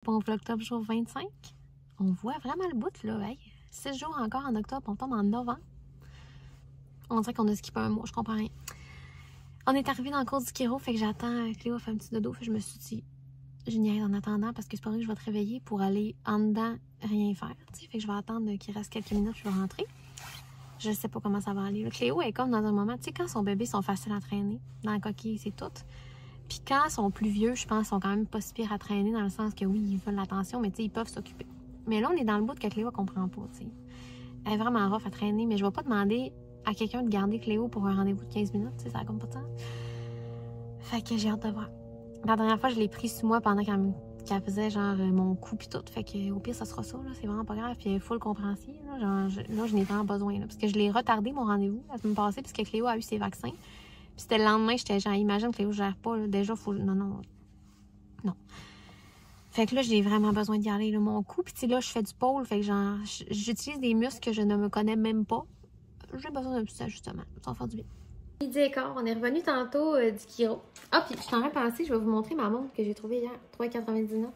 Bon, octobre, jour 25. On voit vraiment le bout, là. Hey, 6 jours encore en octobre, on tombe en novembre. On dirait qu'on a skippé un mois, je comprends rien. On est arrivé dans le cours du chiro, fait que j'attends Cléo fait un petit dodo. Fait que je me suis dit, je niaise en attendant parce que c'est pas vrai que je vais te réveiller pour aller en dedans rien faire. T'sais. Fait que je vais attendre qu'il reste quelques minutes, je vais rentrer. Je sais pas comment ça va aller. Là, Cléo est comme dans un moment, tu sais, quand son bébé sont faciles à traîner, dans la coquille, c'est tout. Puis quand ils sont plus vieux, je pense qu'ils sont quand même pas si pires à traîner dans le sens que oui, ils veulent l'attention, mais tu sais, ils peuvent s'occuper. Mais là, on est dans le bout que Cléo comprend pas, tu sais. Elle est vraiment rough à traîner, mais je vais pas demander à quelqu'un de garder Cléo pour un rendez-vous de 15 minutes, tu sais, ça a comme pas de sens. Fait que j'ai hâte de voir. La dernière fois, je l'ai pris sur moi pendant qu'elle faisait genre mon cou pis tout. Fait que au pire, ça sera ça, là. C'est vraiment pas grave. Puis elle est full compréhensive, là. Genre, là, je n'ai vraiment besoin, là. Parce que je l'ai retardé, mon rendez-vous, la semaine passée, puisque Cléo a eu ses vaccins. Puis c'était le lendemain, j'étais genre, imagine que Cléo gère pas, là. Déjà, faut. Non. Fait que là, j'ai vraiment besoin d'y aller, là. Mon cou, puis tu sais, là, je fais du pole. Fait que genre, j'utilise des muscles que je ne me connais même pas. J'ai besoin d'un petit ajustement. Ça va faire du bien. Midi et quart, on est revenu tantôt du chiro. Ah, puis je t'en ai pensé, je vais vous montrer ma montre que j'ai trouvée hier, 3,99.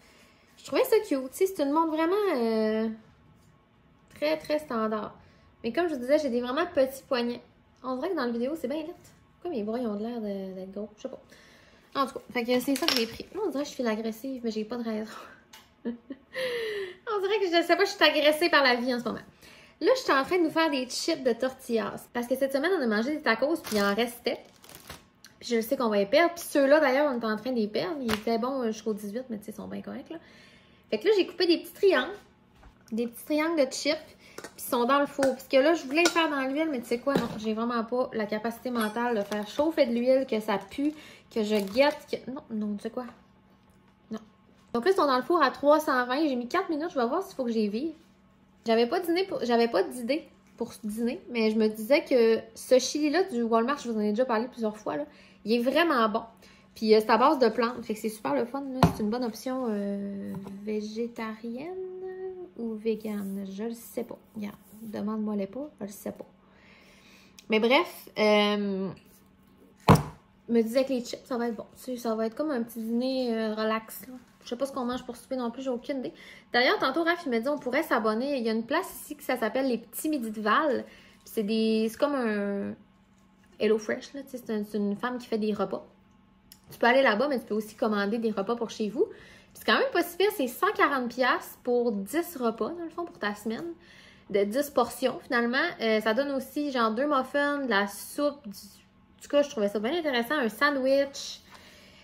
Je trouvais ça cute, tu sais, c'est une montre vraiment très, très standard. Mais comme je vous disais, j'ai des vraiment petits poignets. On dirait que dans la vidéo, c'est bien vite. Pourquoi mes bras, ils ont l'air d'être gros? Je sais pas. En tout cas, fait que c'est ça que j'ai pris. Là, on dirait que je suis agressive, mais j'ai pas de raison. On dirait que je sais pas, je suis agressée par la vie en ce moment. Là, je suis en train de nous faire des chips de tortillas. Parce que cette semaine, on a mangé des tacos, puis il en restait. Puis je sais qu'on va les perdre. Puis ceux-là, d'ailleurs, on est en train de les perdre. Ils étaient bons jusqu'au 18, mais tu sais, ils sont bien corrects, là. Fait que là, j'ai coupé des petits triangles. Des petits triangles de chips. Puis ils sont dans le four. Parce que là, je voulais les faire dans l'huile, mais tu sais quoi? Non, j'ai vraiment pas la capacité mentale de faire chauffer de l'huile, que ça pue, que je guette. Que... Non, tu sais quoi? Non. Donc là, ils sont dans le four à 320. J'ai mis 4 minutes. Je vais voir s'il faut que j'y vive. J'avais pas d'idée pour dîner, mais je me disais que ce chili-là du Walmart, je vous en ai déjà parlé plusieurs fois, là, il est vraiment bon. Puis c'est à base de plantes, fait que c'est super le fun. C'est une bonne option végétarienne ou végane, je le sais pas. Regarde, demande-moi-les pas, je le sais pas. Mais bref, me disais que les chips, ça va être bon. Ça va être comme un petit dîner relax, là. Je sais pas ce qu'on mange pour souper non plus, j'ai aucune idée. D'ailleurs, tantôt, Raph, il m'a dit on pourrait s'abonner. Il y a une place ici qui ça s'appelle les Petits Midis de Val. C'est comme un HelloFresh, là. C'est une femme qui fait des repas. Tu peux aller là-bas, mais tu peux aussi commander des repas pour chez vous. Puis c'est quand même pas si pire, c'est 140$ pour 10 repas, dans le fond, pour ta semaine. De 10 portions, finalement. Ça donne aussi, genre, 2 muffins, de la soupe. En tout cas, je trouvais ça bien intéressant. Un sandwich.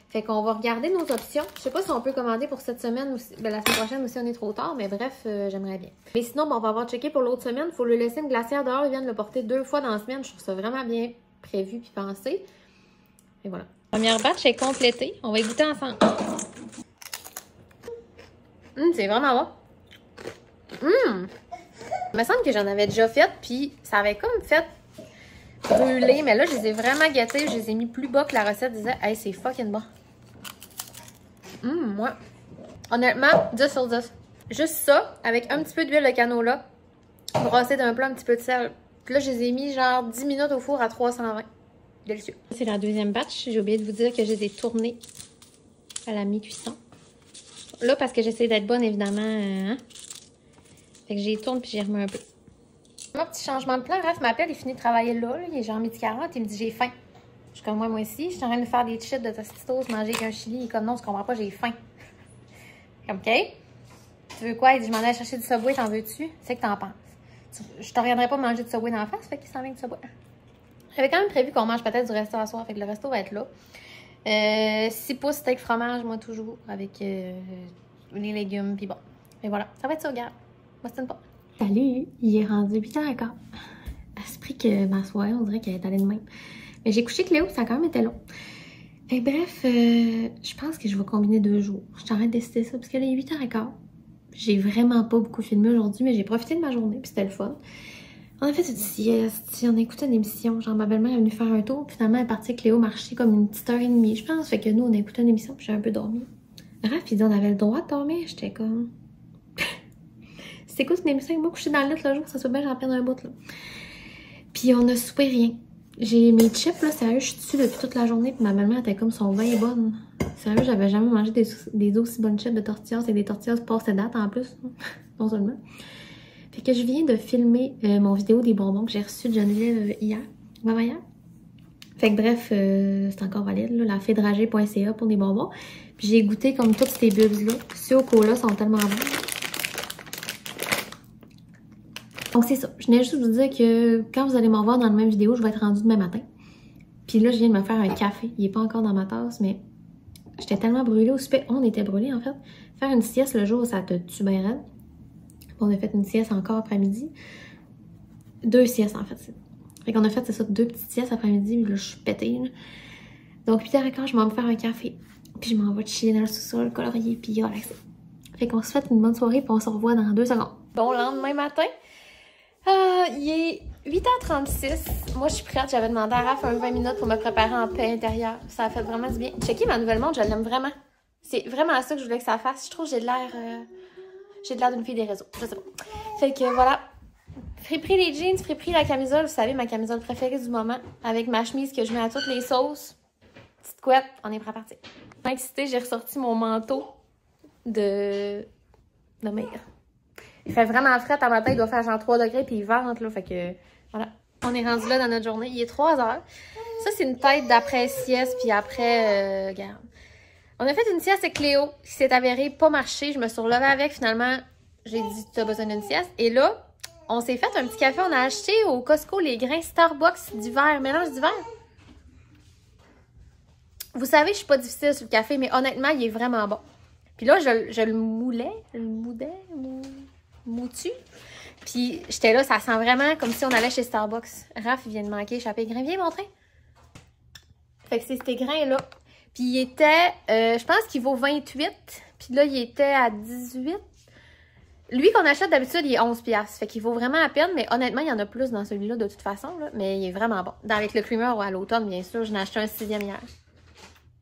Fait qu'on va regarder nos options. Je sais pas si on peut commander pour cette semaine ou la semaine prochaine ou si on est trop tard, mais bref, j'aimerais bien. Mais sinon, on va avoir checké pour l'autre semaine. Il faut le laisser une glacière dehors. Ils viennent le porter 2 fois dans la semaine. Je trouve ça vraiment bien prévu puis pensé. Et voilà. Première batch est complétée. On va y goûter ensemble. C'est vraiment bon. Il me semble que j'en avais déjà fait, puis ça avait comme fait brûler. Mais là, je les ai vraiment gâtés. Je les ai mis plus bas que la recette disait. Hey, c'est fucking bon. Ouais. Honnêtement, 10 sur 10. Juste ça, avec un petit peu d'huile de canola, brassé d'un plat, un petit peu de sel. Puis là, je les ai mis genre 10 minutes au four à 320. Délicieux. C'est la deuxième batch. J'ai oublié de vous dire que je les ai tournés à la mi-cuisson. Là, parce que j'essaie d'être bonne, évidemment. Hein? Fait que j'y tourne puis j'y remets un peu. Mon petit changement de plan, Raph m'appelle, il finit de travailler là. Il est genre midi 40, il me dit j'ai faim. Je suis comme moi aussi. Je suis en train de faire des chips de Tostitos, manger avec un chili. Il est comme non, tu comprends pas, j'ai faim. Comme OK. Tu veux quoi? Il dit je m'en allais chercher du Subway, t'en veux-tu? C'est que t'en penses. Je t'en reviendrai pas manger du Subway dans la face, fait qu'il s'en vient du Subway. J'avais quand même prévu qu'on mange peut-être du resto à soir, fait que le resto va être là. 6 pouces steak fromage, moi toujours, avec les légumes, puis bon. Mais voilà, ça va être ça, regarde. M'ostine pas. Salut, il est rendu 8h15. À ce prix que ma soirée, on dirait qu'elle est allée de même. Mais j'ai couché Cléo, ça a quand même été long. Fait bref, je pense que je vais combiner 2 jours. Je suis en train de décider ça, parce que là, il est 8h15. J'ai vraiment pas beaucoup filmé aujourd'hui, mais j'ai profité de ma journée, puis c'était le fun. On a fait une sieste, on a écouté une émission. Genre, ma belle-mère est venue faire un tour, puis finalement, elle est partie avec Cléo marcher comme une petite heure et demie, je pense. Fait que nous, on a écouté une émission, puis j'ai un peu dormi. Raph, il dit on avait le droit de dormir. J'étais comme... C'est quoi, c'est une émission avec moi couchée dans le lit le jour, ça soit bien, j'en perds un bout, là. Puis on a soupé rien. J'ai mes chips, là, sérieux, je suis dessus depuis toute la journée, puis ma belle-mère était comme son vin est bonne. Sérieux, j'avais jamais mangé des aussi bonnes chips de tortillas. C'est des tortillas passées date en plus, non seulement. Fait que je viens de filmer mon vidéo des bonbons que j'ai reçu de Geneviève hier. Hier. Fait que bref, c'est encore valide, là, la fedrager.ca pour des bonbons. Puis j'ai goûté comme toutes ces bulbes-là. Ceux au cola sont tellement bons. Donc c'est ça. Je venais juste vous dire que quand vous allez m'en voir dans la même vidéo, je vais être rendue demain matin. Puis là, je viens de me faire un café. Il est pas encore dans ma tasse, mais j'étais tellement brûlée au souper. On était brûlés en fait. Faire une sieste le jour, ça te tue bien raide. On a fait une sieste encore après-midi. 2 siestes en fait. Fait qu'on a fait, c'est ça, 2 petites siestes après-midi. Puis là, je suis pétée. Là. Donc 8h15, je m'en vais me faire un café. Puis je m'en vais chiller dans le sous-sol, colorier, puis relaxer. Fait qu'on se fait une bonne soirée, puis on se revoit dans 2 secondes. Bon lendemain matin. Il est 8h36. Moi, je suis prête. J'avais demandé à Raph un 20 minutes pour me préparer en paix intérieure. Ça a fait vraiment du bien. Checker ma nouvelle montre, je l'aime vraiment. C'est vraiment ça que je voulais que ça fasse. Je trouve que j'ai de l'air d'une fille des réseaux. Je sais pas. Fait que voilà. Friperie les jeans, friperie la camisole. Vous savez, ma camisole préférée du moment. Avec ma chemise que je mets à toutes les sauces. Petite couette, on est prêt à partir. Excitée, j'ai ressorti mon manteau de mer. Il fait vraiment frais à matin, il doit faire genre 3 degrés, puis il vente, là. Fait que, voilà. On est rendu là dans notre journée. Il est 3h. Ça, c'est une tête d'après-sieste, puis après, regarde. On a fait une sieste avec Cléo, qui s'est avérée pas marcher. Je me suis relevée avec, finalement, j'ai dit, tu as besoin d'une sieste. Et là, on s'est fait un petit café. On a acheté au Costco les grains Starbucks d'hiver, mélange d'hiver. Vous savez, je suis pas difficile sur le café, mais honnêtement, il est vraiment bon. Puis là, je le moulais, moutu. Puis j'étais là, ça sent vraiment comme si on allait chez Starbucks. Raph, il vient de manquer, échapper grain. Viens montrer. Fait que c'est ces grains-là. Puis il était, je pense qu'il vaut 28. Puis là, il était à 18. Lui qu'on achète d'habitude, il est 11$. Fait qu'il vaut vraiment la peine. Mais honnêtement, il y en a plus dans celui-là de toute façon. Là. Mais il est vraiment bon. Avec le creamer à l'automne, bien sûr. J'en ai acheté un 6e hier.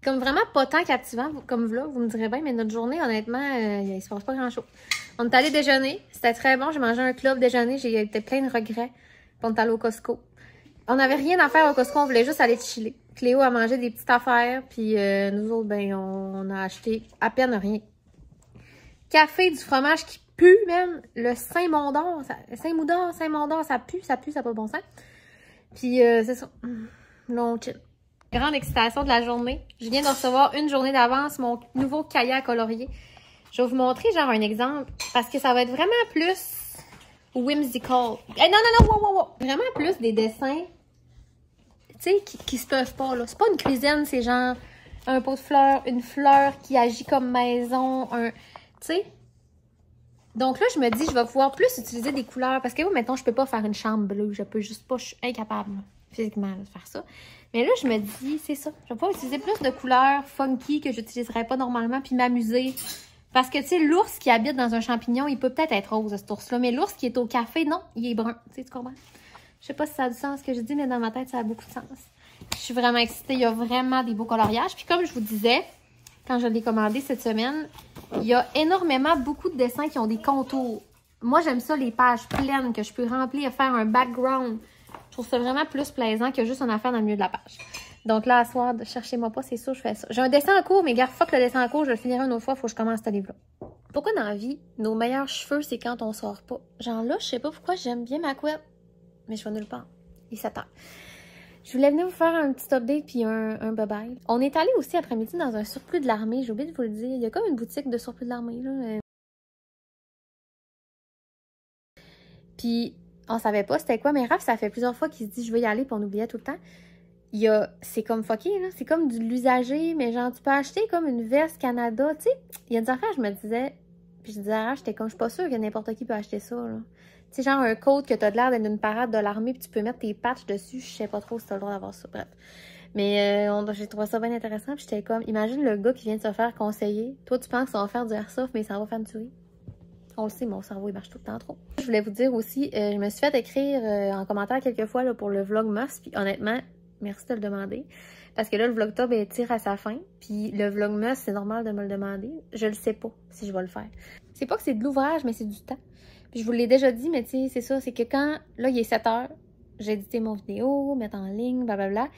Comme vraiment pas tant captivant, comme là, vous me direz bien, mais notre journée, honnêtement, il se passe pas grand-chose. On est allé déjeuner, c'était très bon, j'ai mangé un club déjeuner, j'ai été plein de regrets. Puis on est allé au Costco. On n'avait rien à faire au Costco, on voulait juste aller chiller. Cléo a mangé des petites affaires, puis nous autres, ben, on a acheté à peine rien. Café, du fromage qui pue même, le Saint-Mondor, Saint-Mondor, ça pue, ça n'a pas de bon sens. Puis c'est ça, là on chill. Grande excitation de la journée. Je viens de recevoir une journée d'avance mon nouveau cahier à colorier. Je vais vous montrer genre un exemple parce que ça va être vraiment plus whimsical. Hey, non, wow. Vraiment plus des dessins, tu sais, qui se peuvent pas, là. C'est pas une cuisine, c'est genre un pot de fleurs, une fleur qui agit comme maison, tu sais. Donc là, je me dis, je vais pouvoir plus utiliser des couleurs parce que moi, mettons, je peux pas faire une chambre bleue. Je peux juste pas, je suis incapable physiquement de faire ça. Mais là, je me dis, c'est ça. Je vais pouvoir utiliser plus de couleurs funky que j'utiliserais pas normalement, puis m'amuser. Parce que, tu sais, l'ours qui habite dans un champignon, il peut peut-être être rose, cet ours-là. Mais l'ours qui est au café, non, il est brun. Tu sais, tu comprends? Je sais pas si ça a du sens ce que je dis, mais dans ma tête, ça a beaucoup de sens. Je suis vraiment excitée. Il y a vraiment des beaux coloriages. Puis comme je vous disais, quand je l'ai commandé cette semaine, il y a énormément beaucoup de dessins qui ont des contours. Moi, j'aime ça, les pages pleines que je peux remplir, faire un background. Je trouve ça vraiment plus plaisant que juste une affaire dans le milieu de la page. Donc là, à soir, cherchez-moi pas, c'est sûr, je fais ça. J'ai un dessin en cours, mais gars, fuck le dessin en cours, je vais le finir une autre fois, faut que je commence ce livre-là. Pourquoi dans la vie, nos meilleurs cheveux, c'est quand on sort pas? Genre là, je sais pas pourquoi j'aime bien ma couette, mais je vais nulle part. Il est 7h. Je voulais venir vous faire un petit update puis un bye-bye. On est allé aussi après-midi dans un surplus de l'armée, j'ai oublié de vous le dire. Il y a comme une boutique de surplus de l'armée, là. Puis, on savait pas c'était quoi, mais Raph, ça fait plusieurs fois qu'il se dit je vais y aller, puis on oubliait tout le temps. C'est comme fucké, là. C'est comme de l'usager, mais genre, tu peux acheter comme une veste Canada, tu sais. Il y a des affaires, je me disais, puis je disais à Raph, j'étais comme, je suis pas sûre que n'importe qui peut acheter ça, là. Tu sais, genre un coat que t'as de l'air d'être une parade de l'armée, puis tu peux mettre tes patchs dessus, je sais pas trop si t'as le droit d'avoir ça, bref. Mais j'ai trouvé ça bien intéressant, puis j'étais comme, imagine le gars qui vient de se faire conseiller. Toi, tu penses que ça va faire du airsoft, mais ça va faire une tuerie. On le sait, mon cerveau, il marche tout le temps trop. Je voulais vous dire aussi, je me suis fait écrire en commentaire quelques fois là, pour le Vlogmas, puis honnêtement, merci de le demander. Parce que là, le Vlogtober tire à sa fin, puis le Vlogmas, c'est normal de me le demander. Je le sais pas si je vais le faire. C'est pas que c'est de l'ouvrage, mais c'est du temps. Puis je vous l'ai déjà dit, mais tu sais, c'est ça, c'est que quand, là, il est 7h, j'ai édité mon vidéo, mettre en ligne, blablabla.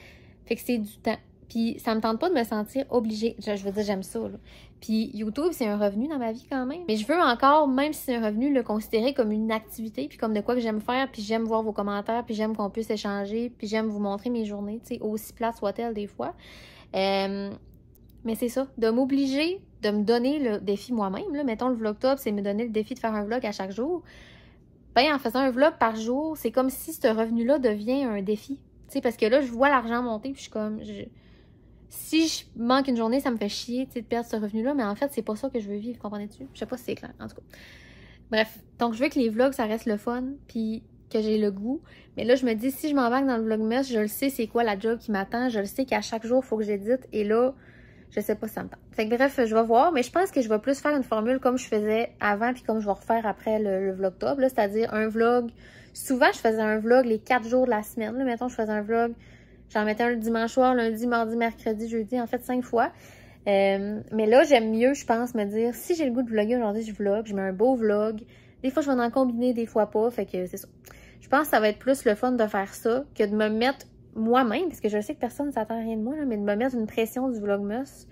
Fait que c'est du temps. Puis ça me tente pas de me sentir obligée. Je veux dire, j'aime ça, là. Puis YouTube, c'est un revenu dans ma vie quand même. Mais je veux encore, même si c'est un revenu, le considérer comme une activité, puis comme de quoi que j'aime faire, puis j'aime voir vos commentaires, puis j'aime qu'on puisse échanger, puis j'aime vous montrer mes journées, tu sais, aussi plates soient-elles des fois. Mais c'est ça, de m'obliger, de me donner le défi moi-même, là. Mettons, le Vlogtober, c'est me donner le défi de faire un vlog à chaque jour. Ben, en faisant un vlog par jour, c'est comme si ce revenu-là devient un défi. Tu sais, parce que là, je vois l'argent monter, puis je suis comme... Si je manque une journée, ça me fait chier, tu sais, de perdre ce revenu-là, mais en fait, c'est pas ça que je veux vivre, comprenez-tu? Je sais pas si c'est clair, en tout cas. Bref, donc je veux que les vlogs, ça reste le fun, puis que j'ai le goût. Mais là, je me dis, si je m'embarque dans le vlogmas, je le sais c'est quoi la job qui m'attend, je le sais qu'à chaque jour, il faut que j'édite, et là, je sais pas si ça me tente. Fait que bref, je vais voir, mais je pense que je vais plus faire une formule comme je faisais avant, puis comme je vais refaire après le Vlogtober, là, c'est-à-dire un vlog. Souvent, je faisais un vlog les 4 jours de la semaine, là. Mettons, je faisais un vlog, j'en mettais un le dimanche soir, lundi, mardi, mercredi, jeudi, en fait 5 fois. Mais là, j'aime mieux, je pense, me dire, si j'ai le goût de vlogger aujourd'hui, je vlog, je mets un beau vlog. Des fois, je vais en combiner, des fois pas, fait que c'est ça. Je pense que ça va être plus le fun de faire ça que de me mettre moi-même, parce que je sais que personne ne s'attend à rien de moi, là, mais de me mettre une pression du vlogmas,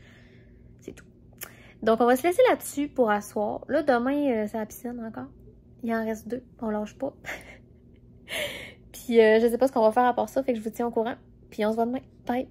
c'est tout. Donc, on va se laisser là-dessus pour asseoir. Là, demain, c'est la piscine encore. Il en reste 2, on lâche pas. Puis, je sais pas ce qu'on va faire à part ça, fait que je vous tiens au courant. Puis, on se voit demain. Bye!